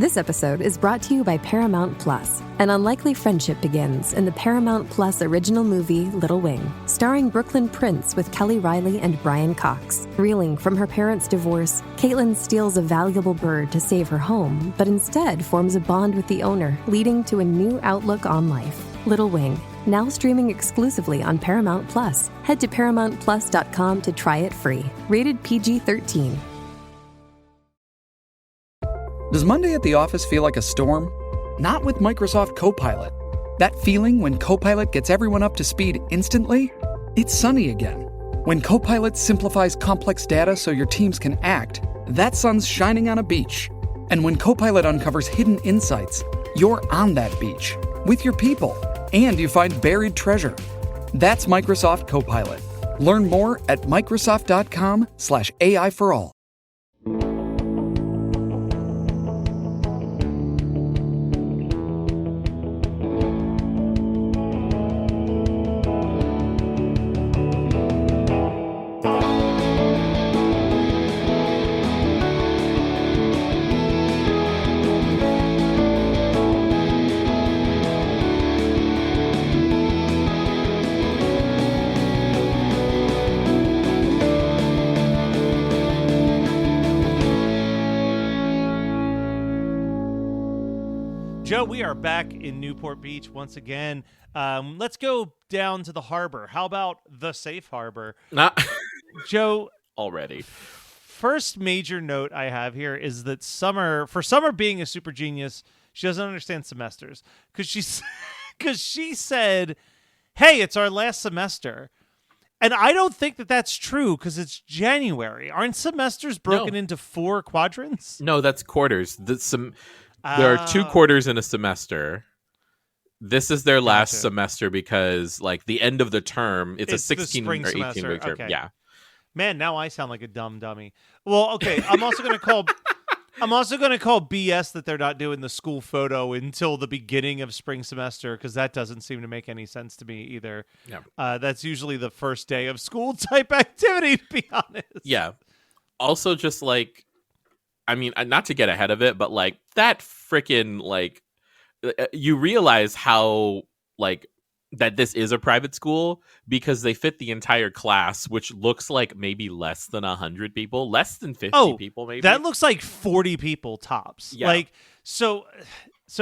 This episode is brought to you by Paramount Plus. An unlikely friendship begins in the Paramount Plus original movie Little Wing, starring Brooklyn Prince with Kelly Riley and Brian Cox. Reeling from her parents' divorce, Caitlin steals a valuable bird to save her home, but instead forms a bond with the owner, leading to a new outlook on life. Little Wing, now streaming exclusively on Paramount Plus. Head to ParamountPlus.com to try it free. Rated PG-13. Does Monday at the office feel like a storm? Not with Microsoft Copilot. That feeling when Copilot gets everyone up to speed instantly? It's sunny again. When Copilot simplifies complex data so your teams can act, that sun's shining on a beach. And when Copilot uncovers hidden insights, you're on that beach with your people, and you find buried treasure. That's Microsoft Copilot. Learn more at Microsoft.com/AI for all. Joe, we are back in Newport Beach once again. Let's go down to the harbor. How about the safe harbor? Joe, already. First major note I have here is that Summer being a super genius, she doesn't understand semesters because she said, "Hey, it's our last semester." And I don't think that that's true because it's January. Aren't semesters broken into 4 quadrants? No, that's quarters. There are 2 quarters in a semester. This is their last semester because, like, the end of the term, it's a 16 or 18-week term. Okay. Yeah. Man, now I sound like a dumb dummy. Well, okay, I'm also going to call BS that they're not doing the school photo until the beginning of spring semester because that doesn't seem to make any sense to me either. Yeah. That's usually the first day of school type activity, to be honest. Yeah. Also, just like, I mean, not to get ahead of it, but like that freaking, like, you realize how, like, that this is a private school because they fit the entire class, which looks like maybe less than 100 people, less than 50 people, maybe. That looks like 40 people tops. Yeah. Like, so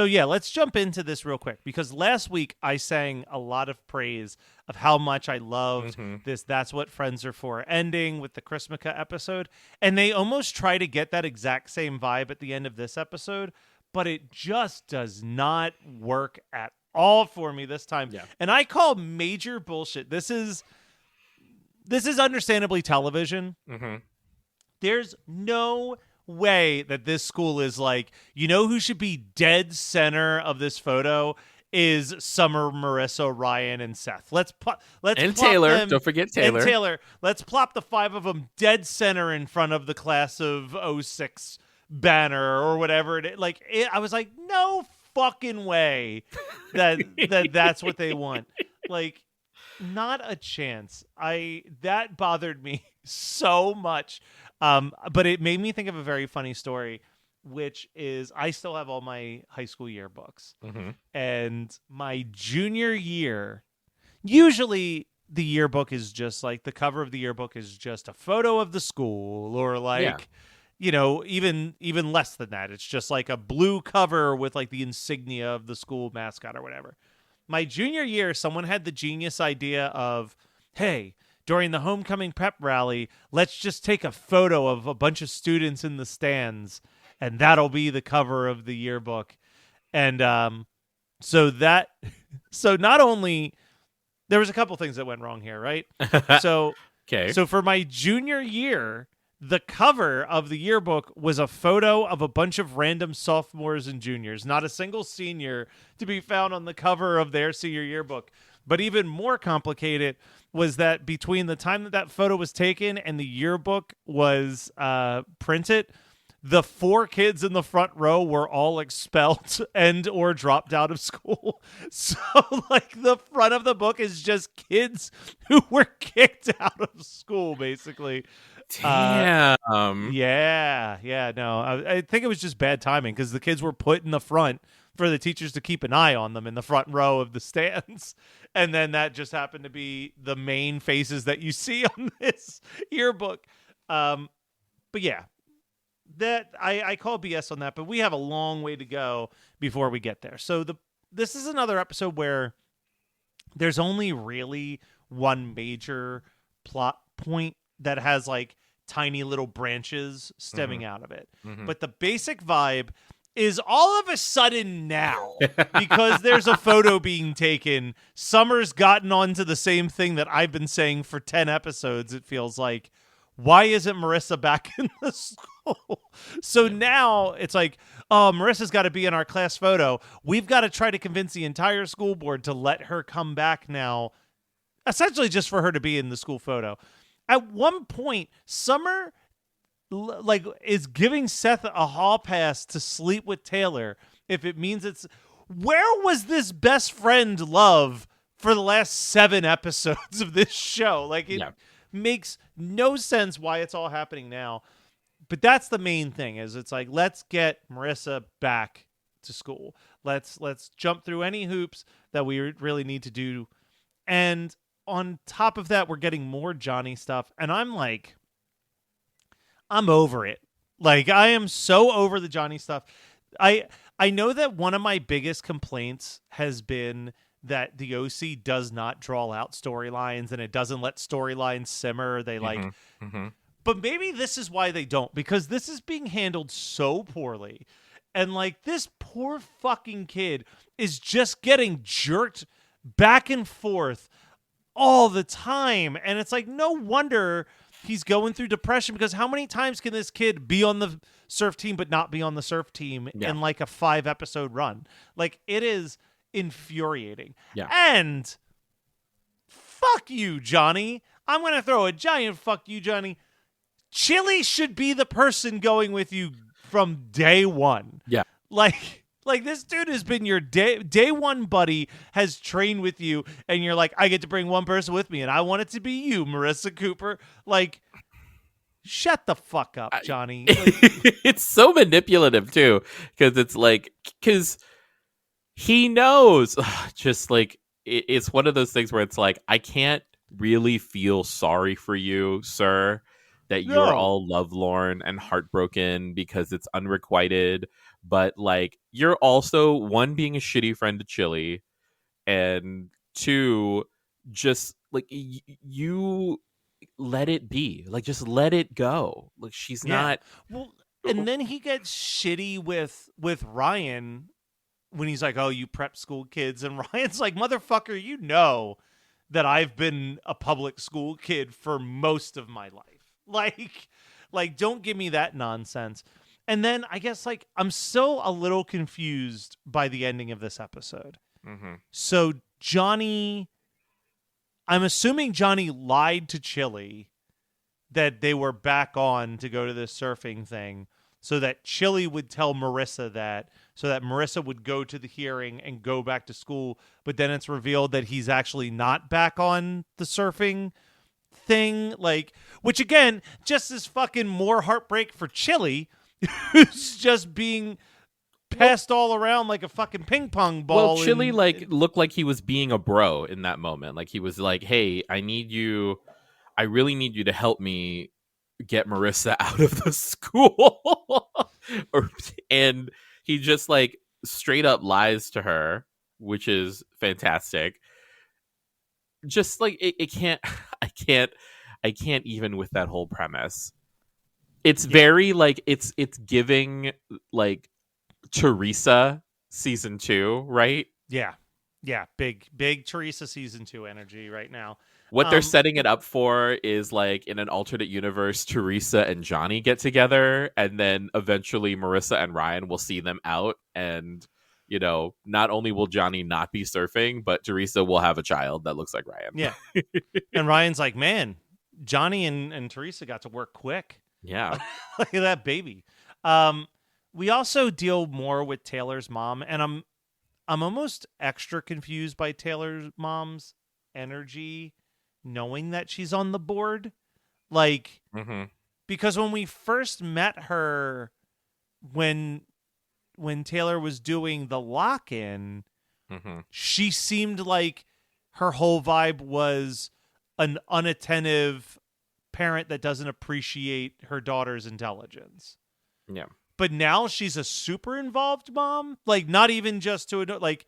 yeah, let's jump into this real quick because last week I sang a lot of praise of how much I loved this That's What Friends Are For ending with the Chrismica episode. And they almost try to get that exact same vibe at the end of this episode, but it just does not work at all for me this time. Yeah. And I call major bullshit. This is understandably television. Mm-hmm. There's no way that this school is like, you know who should be dead center of this photo is Summer, Marissa, Ryan, and Seth. Let's and Taylor. Them, don't forget Taylor. And Taylor. Let's plop the 5 of them dead center in front of the class of 06 banner or whatever it is. I was like, no fucking way that's what they want. Like, not a chance. That bothered me so much. But it made me think of a very funny story, which is I still have all my high school yearbooks. Mm-hmm. And my junior year, usually the yearbook is just like the cover of the yearbook is just a photo of the school or like, you know, even less than that. It's just like a blue cover with like the insignia of the school mascot or whatever. My junior year, someone had the genius idea of, hey, during the homecoming prep rally, let's just take a photo of a bunch of students in the stands, and that'll be the cover of the yearbook. And so not only there was a couple things that went wrong here, right? So for my junior year, the cover of the yearbook was a photo of a bunch of random sophomores and juniors, not a single senior to be found on the cover of their senior yearbook. But even more complicated was that between the time that photo was taken and the yearbook was printed, the 4 kids in the front row were all expelled and or dropped out of school. So like the front of the book is just kids who were kicked out of school, basically. Damn. Yeah, no. I think it was just bad timing because the kids were put in the front for the teachers to keep an eye on them in the front row of the stands. And then that just happened to be the main faces that you see on this yearbook. But yeah, that I call BS on that, but we have a long way to go before we get there. So this is another episode where there's only really one major plot point that has like tiny little branches stemming out of it. But the basic vibe is all of a sudden now, because there's a photo being taken, Summer's gotten onto the same thing that I've been saying for 10 episodes, it feels like. Why isn't Marissa back in the school? So now it's like, oh, Marissa's got to be in our class photo. We've got to try to convince the entire school board to let her come back now, essentially just for her to be in the school photo. At one point, Summer is giving Seth a hall pass to sleep with Taylor if it means it's... Where was this best friend love for the last 7 episodes of this show? Like, it makes no sense why it's all happening now. But that's the main thing, is it's like, let's get Marissa back to school. Let's jump through any hoops that we really need to do. And on top of that, we're getting more Johnny stuff. And I'm like, I'm over it. Like, I am so over the Johnny stuff. I know that one of my biggest complaints has been that the OC does not draw out storylines and it doesn't let storylines simmer. They but maybe this is why they don't, because this is being handled so poorly. And like, this poor fucking kid is just getting jerked back and forth all the time. And it's like, no wonder he's going through depression, because how many times can this kid be on the surf team but not be on the surf team in like a 5-episode run? Like, it is infuriating. And fuck you, Johnny. I'm going to throw a giant fuck you, Johnny. Chili should be the person going with you from day one. Like this dude has been your day one buddy, has trained with you, and you're like, I get to bring one person with me, and I want it to be you, Marissa Cooper. Like, shut the fuck up, Johnny. It's so manipulative too, because he knows. Just like, it's one of those things where it's like, I can't really feel sorry for you, sir, that you're all lovelorn and heartbroken because it's unrequited. But like, you're also, one, being a shitty friend to Chili, and 2, just like, you let it be. Like, just let it go. Like, she's not. Well, and then he gets shitty with Ryan when he's like, oh, you prep school kids. And Ryan's like, motherfucker, you know that I've been a public school kid for most of my life. Like, don't give me that nonsense. And then I guess, like, I'm still a little confused by the ending of this episode. So Johnny, I'm assuming Johnny lied to Chili that they were back on to go to this surfing thing, so that Chili would tell Marissa that, so that Marissa would go to the hearing and go back to school. But then it's revealed that he's actually not back on the surfing thing. Like, which again, just is fucking more heartbreak for Chili, who's just being passed all around like a fucking ping pong ball. Well, Chili looked like he was being a bro in that moment. Like, he was like, hey, I really need you to help me get Marissa out of the school. And he just like straight up lies to her, which is fantastic. Just like, it can't, I can't even with that whole premise. It's very like, it's giving like Teresa season 2, right? Yeah. Big Teresa season 2 energy right now. What they're setting it up for is like, in an alternate universe, Teresa and Johnny get together, and then eventually Marissa and Ryan will see them out, and you know, not only will Johnny not be surfing, but Teresa will have a child that looks like Ryan. Yeah. And Ryan's like, man, Johnny and Teresa got to work quick. Yeah. Look at that baby. We also deal more with Taylor's mom, and I'm almost extra confused by Taylor's mom's energy, knowing that she's on the board. Like, because when we first met her, when Taylor was doing the lock-in, she seemed like her whole vibe was an unattentive parent that doesn't appreciate her daughter's intelligence. Yeah. But now she's a super involved mom, like not even just to like.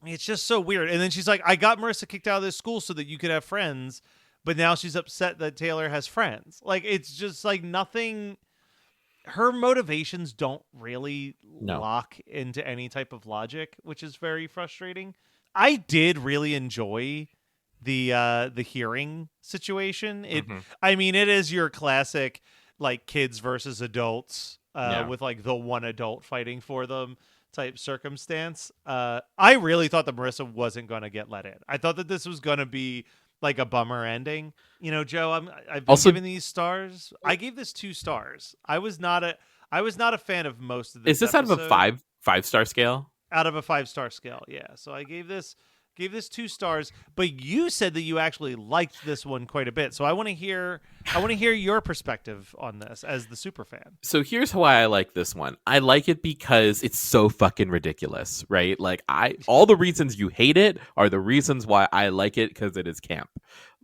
It's just so weird. And then she's like, I got Marissa kicked out of this school so that you could have friends. But now she's upset that Taylor has friends. Like, it's just like nothing. Her motivations don't really lock into any type of logic, which is very frustrating. I did really enjoy the hearing situation. I mean, it is your classic, like, kids versus adults with like the one adult fighting for them type circumstance. I really thought that Marissa wasn't going to get let in. I thought that this was going to be like a bummer ending. You know, Joe, I've been also giving these stars. I gave this 2 stars. I was not a fan of most of this. Is this episode. out of a 5-star scale? Out of a 5-star scale, yeah. So I gave this 2 stars, but you said that you actually liked this one quite a bit. So I want to hear your perspective on this as the super fan. So here's why I like this one. I like it because it's so fucking ridiculous, right? Like all the reasons you hate it are the reasons why I like it, because it is camp.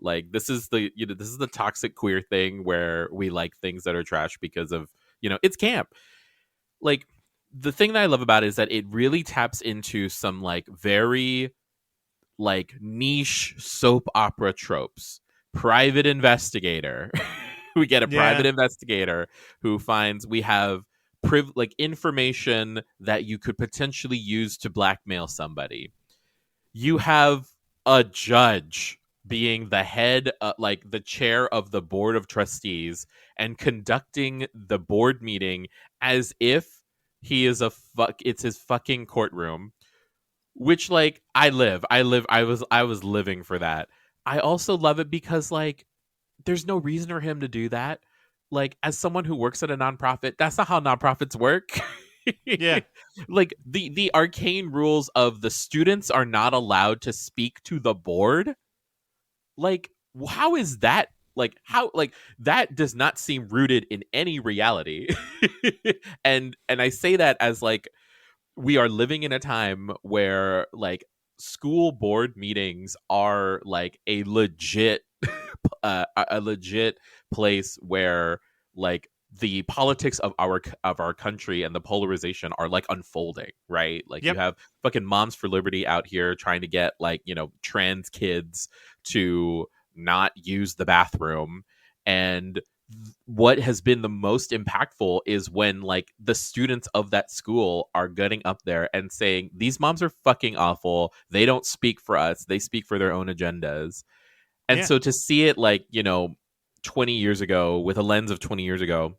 Like this is the toxic queer thing where we like things that are trash because of, it's camp. Like the thing that I love about it is that it really taps into some like very like niche soap opera tropes. Private investigator. We get a private investigator who finds we have information that you could potentially use to blackmail somebody. You have a judge being the head, like the chair of the board of trustees, and conducting the board meeting as if he is it's his fucking courtroom. Which, like, I was living for that. I also love it because, like, there's no reason for him to do that. Like, as someone who works at a nonprofit, that's not how nonprofits work. Yeah. Like, the arcane rules of the students are not allowed to speak to the board. Like, how is that? Like, how, like, that does not seem rooted in any reality. And I say that as, like, we are living in a time where like school board meetings are like a legit place where like the politics of our country and the polarization are like unfolding, right? Like you have fucking Moms for Liberty out here trying to get like, trans kids to not use the bathroom. And what has been the most impactful is when like the students of that school are getting up there and saying these moms are fucking awful, they don't speak for us, they speak for their own agendas. And so to see it like 20 years ago with a lens of 20 years ago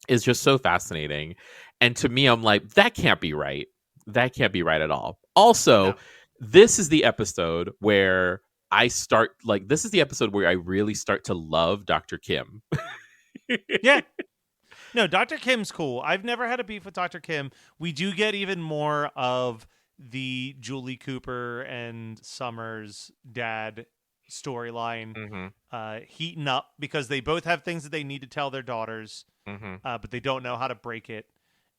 is just so fascinating. And to me, I'm like, that can't be right at all. Also, this is the episode where this is the episode where I really start to love Dr. Kim. Yeah. No, Dr. Kim's cool. I've never had a beef with Dr. Kim. We do get even more of the Julie Cooper and Summers dad storyline heating up because they both have things that they need to tell their daughters, but they don't know how to break it.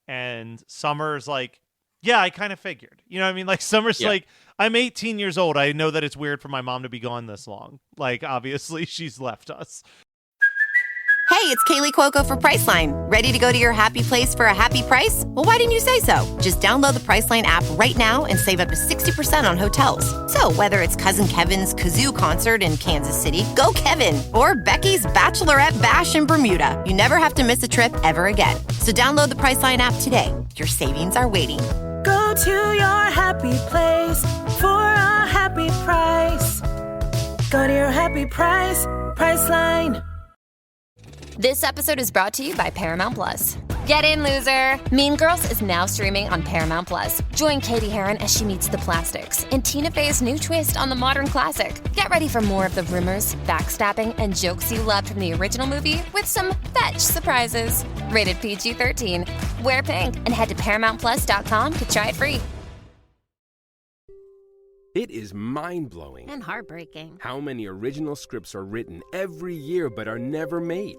And Summers like, yeah, I kind of figured. You know what I mean? Like, Summer's like, I'm 18 years old. I know that it's weird for my mom to be gone this long. Like, obviously, she's left us. Hey, it's Kaylee Cuoco for Priceline. Ready to go to your happy place for a happy price? Well, why didn't you say so? Just download the Priceline app right now and save up to 60% on hotels. So whether it's Cousin Kevin's Kazoo Concert in Kansas City, go Kevin, or Becky's Bachelorette Bash in Bermuda, you never have to miss a trip ever again. So download the Priceline app today. Your savings are waiting. Go to your happy place for a happy price. Go to your happy price, Priceline. This episode is brought to you by Paramount Plus. Get in, loser! Mean Girls is now streaming on Paramount Plus. Join Katie Heron as she meets the plastics in Tina Fey's new twist on the modern classic. Get ready for more of the rumors, backstabbing, and jokes you loved from the original movie with some fetch surprises. Rated PG-13. Wear pink and head to ParamountPlus.com to try it free. It is mind-blowing. And heartbreaking. How many original scripts are written every year but are never made?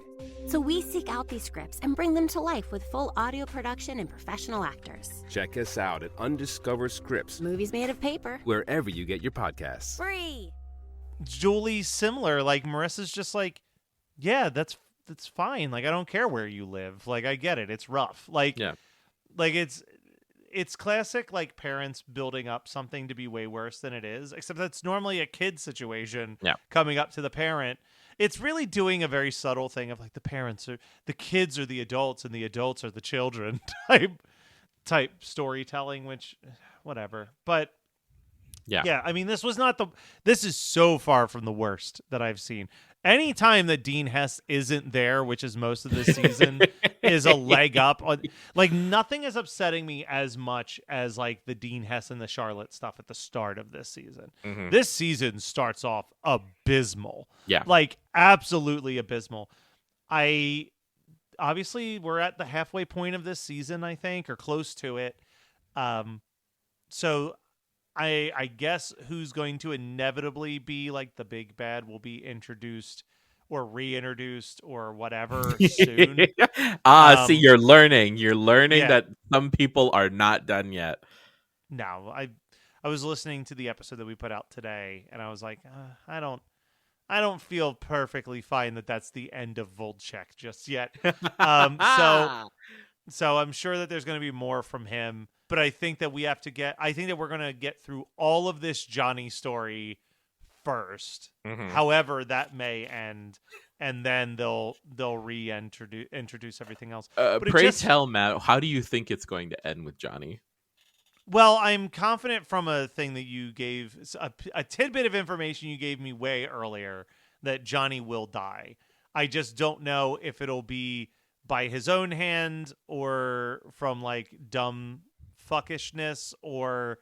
So we seek out these scripts and bring them to life with full audio production and professional actors. Check us out at Undiscovered Scripts, Movies made of paper. wherever you get your podcasts. Free. Julie's similar. Like, Marissa's just like, yeah, that's fine. Like, I don't care where you live. Like, I get it. It's rough. Like, Yeah. like it's classic, like, parents building up something to be way worse than it is, except that's normally a kid situation coming up to the parent. It's really doing a very subtle thing of, like, the kids are the adults and the adults are the children type storytelling, which, whatever. But yeah, I mean, this is so far from the worst that I've seen. Anytime that Dean Hess isn't there, which is most of this season, is a leg up. Like, nothing is upsetting me as much as, like, the Dean Hess and the Charlotte stuff at the start of this season. Mm-hmm. This season starts off abysmal. Yeah. Like, absolutely abysmal. Obviously, we're at the halfway point of this season, I think, or close to it. So I guess who's going to inevitably be, like, the big bad will be introduced or reintroduced or whatever soon. See, you're learning that some people are not done yet. No, I was listening to the episode that we put out today, and I was like, I don't feel perfectly fine that that's the end of Volchek just yet. So I'm sure that there's going to be more from him. But I think that we're going to get through all of this Johnny story first, however that may end, and then they'll introduce everything else. Pray tell, Matt, how do you think it's going to end with Johnny? Well, I'm confident from a thing that you gave, a tidbit of information you gave me way earlier, that Johnny will die. I just don't know if it'll be by his own hand or from, like, dumb fuckishness or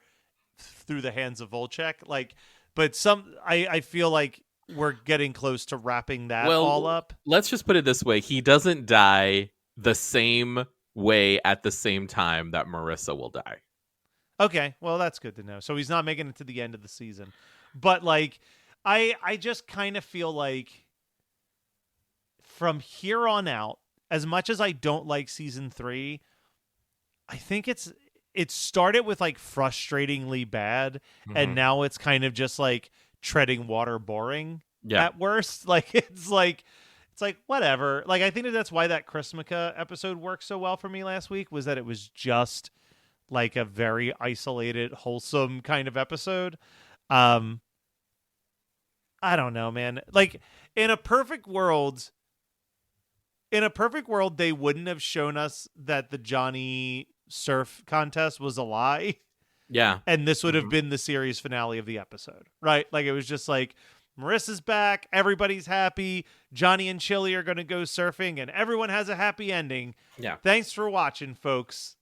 through the hands of Volchek. Like, but I feel like we're getting close to wrapping that all up. Let's just put it this way. He doesn't die the same way at the same time that Marissa will die. Okay, well, that's good to know. So he's not making it to the end of the season. But, like, I just kind of feel like from here on out, as much as I don't like season 3, I think it started with, like, frustratingly bad, and now it's kind of just, like, treading water boring at worst. Like, it's like whatever. Like, I think that's why that Chrismica episode worked so well for me last week, was that it was just, like, a very isolated, wholesome kind of episode. I don't know, man. Like, in a perfect world, they wouldn't have shown us that the Johnny surf contest was a lie. Yeah. And this would have been the series finale of the episode, right? Like, it was just like, Marissa's back, everybody's happy, Johnny and Chili are going to go surfing, and everyone has a happy ending. Yeah. Thanks for watching, folks.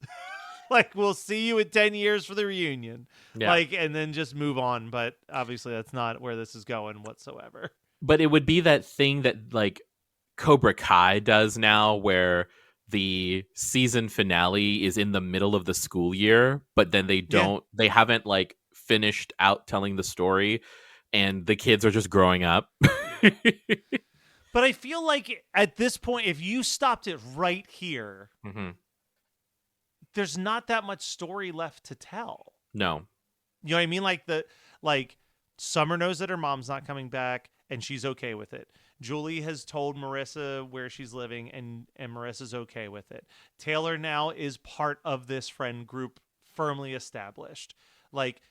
Like, we'll see you in 10 years for the reunion. Yeah. Like, and then just move on. But obviously that's not where this is going whatsoever. But it would be that thing that, like, Cobra Kai does now, where the season finale is in the middle of the school year, but then they haven't, like, finished out telling the story, and the kids are just growing up. But I feel like at this point, if you stopped it right here, there's not that much story left to tell. No. You know what I mean? Like Summer knows that her mom's not coming back, and she's okay with it. Julie has told Marissa where she's living, and Marissa's okay with it. Taylor now is part of this friend group, firmly established. Like,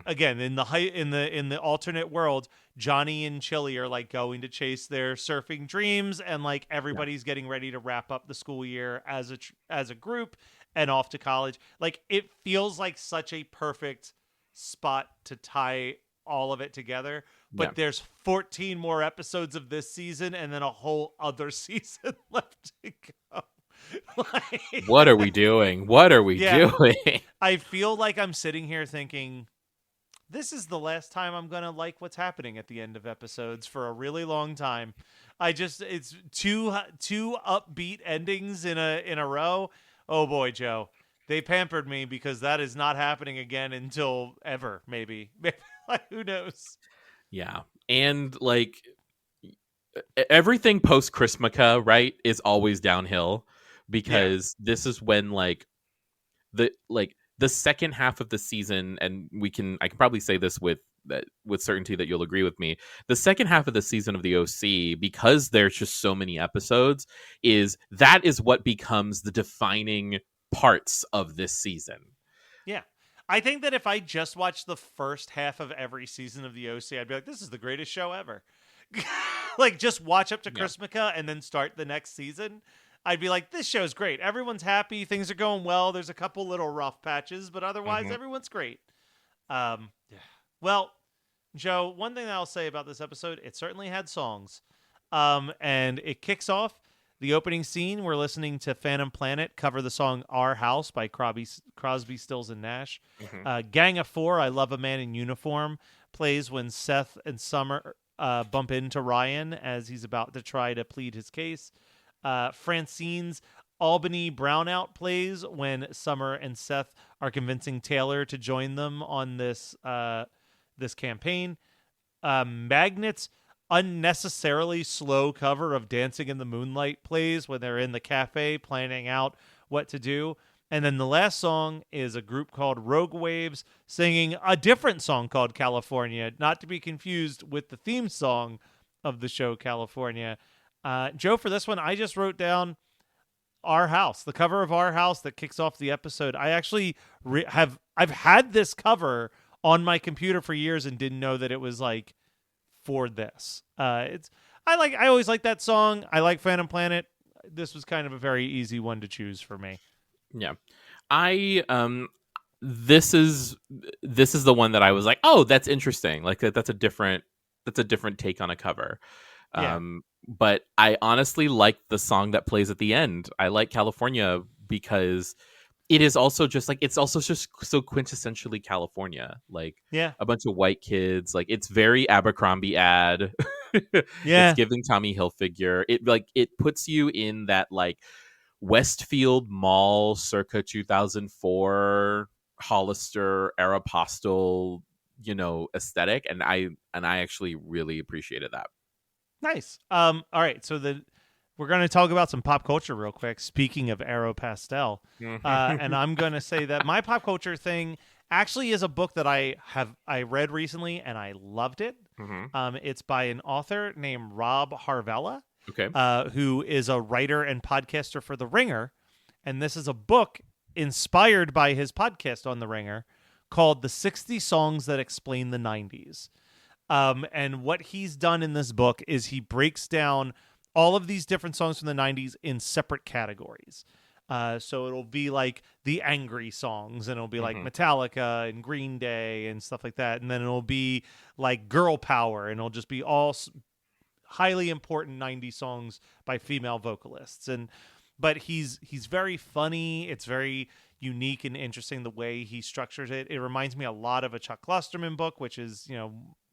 again, in the alternate world, Johnny and Chili are, like, going to chase their surfing dreams, and, like, everybody's getting ready to wrap up the school year as a group and off to college. Like, it feels like such a perfect spot to tie all of it together. But there's 14 more episodes of this season and then a whole other season left to go. Like, what are we doing? What are we doing? I feel like I'm sitting here thinking, this is the last time I'm going to like what's happening at the end of episodes for a really long time. It's two upbeat endings in a row. Oh boy, Joe. they pampered me because that is not happening again until ever, maybe. Like, who knows? Yeah. And like everything post Christmaka, right, is always downhill because this is when the second half of the season, and I can probably say this with certainty that you'll agree with me. The second half of the season of the OC, because there's just so many episodes, is what becomes the defining parts of this season. Yeah. I think that if I just watched the first half of every season of the OC, I'd be like, this is the greatest show ever. Like, just watch up to Christmaka and then start the next season. I'd be like, this show's great. Everyone's happy. Things are going well. There's a couple little rough patches, but otherwise everyone's great. Well, Joe, one thing that I'll say about this episode, it certainly had songs. And it kicks off the opening scene. We're listening to Phantom Planet cover the song Our House by Crosby, Stills, and Nash. Gang of Four, I Love a Man in Uniform, plays when Seth and Summer bump into Ryan as he's about to try to plead his case. Francine's Albany Brownout plays when Summer and Seth are convincing Taylor to join them on this campaign. Magnet's unnecessarily slow cover of Dancing in the Moonlight plays when they're in the cafe planning out what to do. And then the last song is a group called Rogue Waves singing a different song called California, not to be confused with the theme song of the show California. Joe, for this one, I just wrote down Our House, the cover of Our House that kicks off the episode. I actually I've had this cover on my computer for years and didn't know that it was like for this. I always like that song. I like Phantom Planet. This was kind of a very easy one to choose for me. Yeah. This is the one that I was like, oh, that's interesting. Like that's a different take on a cover. Yeah. But I honestly like the song that plays at the end. I like California because it is also just like, it's also just so quintessentially California. Like a bunch of white kids. Like it's very Abercrombie ad. It's giving Tommy Hilfiger. It puts you in that like Westfield Mall circa 2004 Hollister Aeropostale, aesthetic. And I actually really appreciated that. Nice. All right. So we're going to talk about some pop culture real quick. Speaking of Aeropostale, and I'm going to say that my pop culture thing actually is a book that I read recently and I loved it. It's by an author named Rob Harvella, who is a writer and podcaster for The Ringer, and this is a book inspired by his podcast on The Ringer called "The 60 Songs That Explain the 90s." And what he's done in this book is he breaks down all of these different songs from the 90s in separate categories. So it'll be like the angry songs, and it'll be like Metallica and Green Day and stuff like that. And then it'll be like girl power, and it'll just be all highly important 90s songs by female vocalists. But he's very funny. It's very unique and interesting the way he structures it. It reminds me a lot of a Chuck Klosterman book, which is,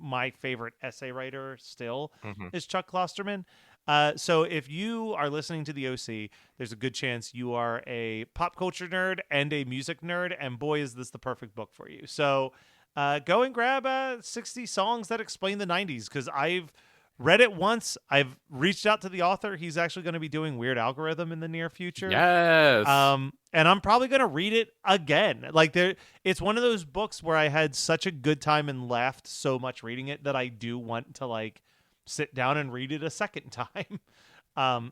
my favorite essay writer still is Chuck Klosterman. So if you are listening to the OC, there's a good chance you are a pop culture nerd and a music nerd, and boy, is this the perfect book for you. So go and grab 60 songs that explain the 90s, because I've read it once. I've reached out to the author. He's actually going to be doing Weird Algorithm in the near future. Yes. And I'm probably going to read it again. Like it's one of those books where I had such a good time and laughed so much reading it that I do want to like sit down and read it a second time.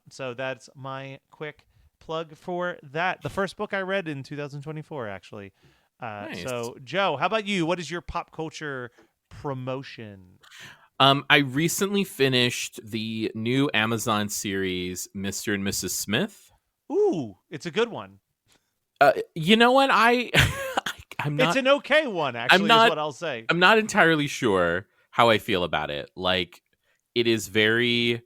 So that's my quick plug for that. The first book I read in 2024, actually. Nice. So Joe, how about you? What is your pop culture promotion? I recently finished the new Amazon series, Mr. and Mrs. Smith. Ooh, it's a good one. You know what? I'm not. It's an okay one, actually, is what I'll say. I'm not entirely sure how I feel about it. Like, it is very.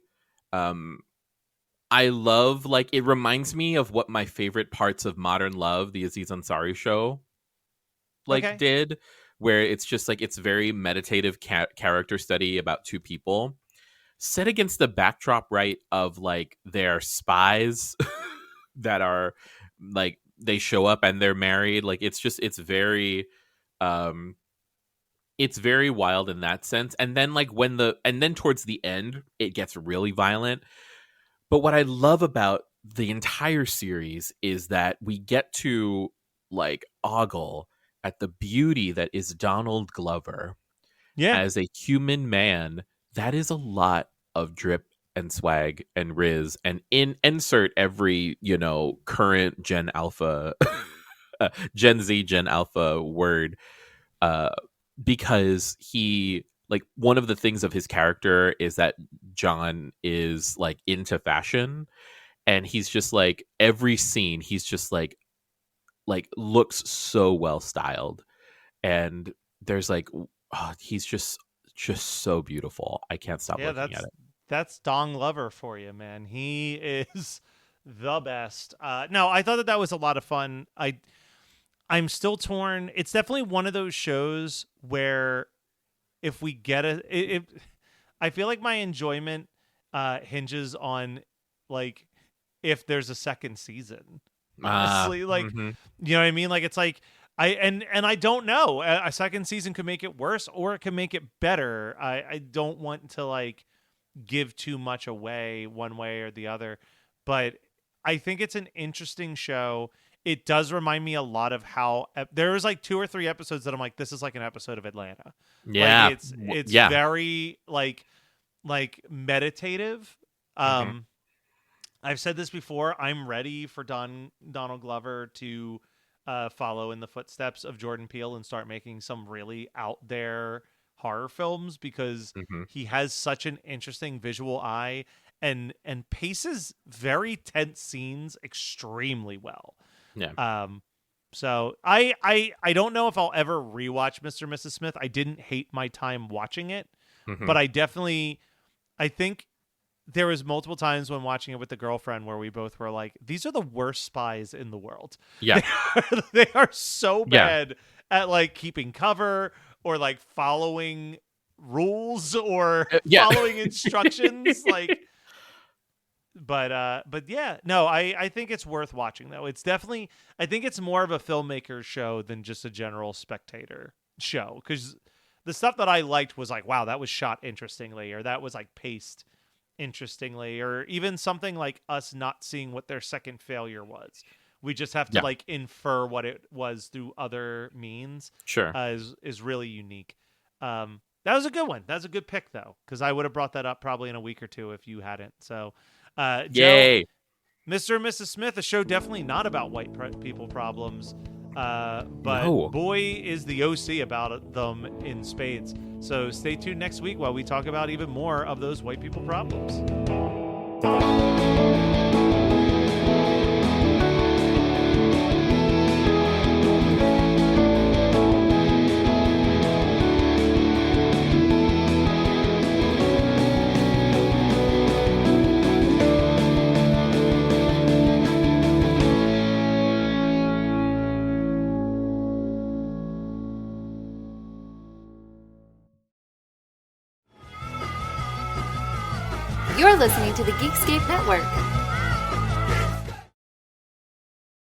I love, like, it reminds me of what my favorite parts of Modern Love, the Aziz Ansari show, did. Where it's just like, it's very meditative character study about two people set against the backdrop, right, of like their spies that are like they show up and they're married. Like it's very wild in that sense. And then like and then towards the end it gets really violent. But what I love about the entire series is that we get to like ogle at the beauty that is Donald Glover as a human man. That is a lot of drip and swag and riz, and insert every, current Gen Alpha, Gen Z, Gen Alpha word, because he, like, one of the things of his character is that John is like into fashion, and he's just like every scene he's just like looks so well styled, and there's like he's just so beautiful. I can't stop looking at it. That's Dong Lover for you, man. He is the best. No, I thought that was a lot of fun. I'm still torn. It's definitely one of those shows where if we get I feel like my enjoyment hinges on like if there's a second season. Honestly, you know what I mean? Like it's like I don't know. A second season could make it worse or it could make it better. I don't want to like give too much away one way or the other, but I think it's an interesting show. It does remind me a lot of how there was like 2 or 3 episodes that I'm like, this is like an episode of Atlanta. Yeah, like it's very like meditative. I've said this before. I'm ready for Donald Glover to follow in the footsteps of Jordan Peele and start making some really out there horror films, because he has such an interesting visual eye and paces very tense scenes extremely well. Yeah. So I don't know if I'll ever rewatch Mr. and Mrs. Smith. I didn't hate my time watching it, but I think there was multiple times when watching it with the girlfriend where we both were like, these are the worst spies in the world. Yeah. They are so bad at like keeping cover or like following rules or following instructions. Like, but yeah, no, I think it's worth watching though. It's definitely, I think it's more of a filmmaker's show than just a general spectator show. 'Cause the stuff that I liked was like, wow, that was shot interestingly, or that was like paced interestingly, or even something like us not seeing what their second failure was. We just have to like infer what it was through other means. Sure. Is really unique. That was a good one. That's a good pick though, because I would have brought that up probably in a week or two if you hadn't. So yay. Joe, Mr. and Mrs. Smith, a show definitely not about white people problems, but boy is the OC about them in spades. So stay tuned next week while we talk about even more of those white people problems. You're listening to the Geekscape Network.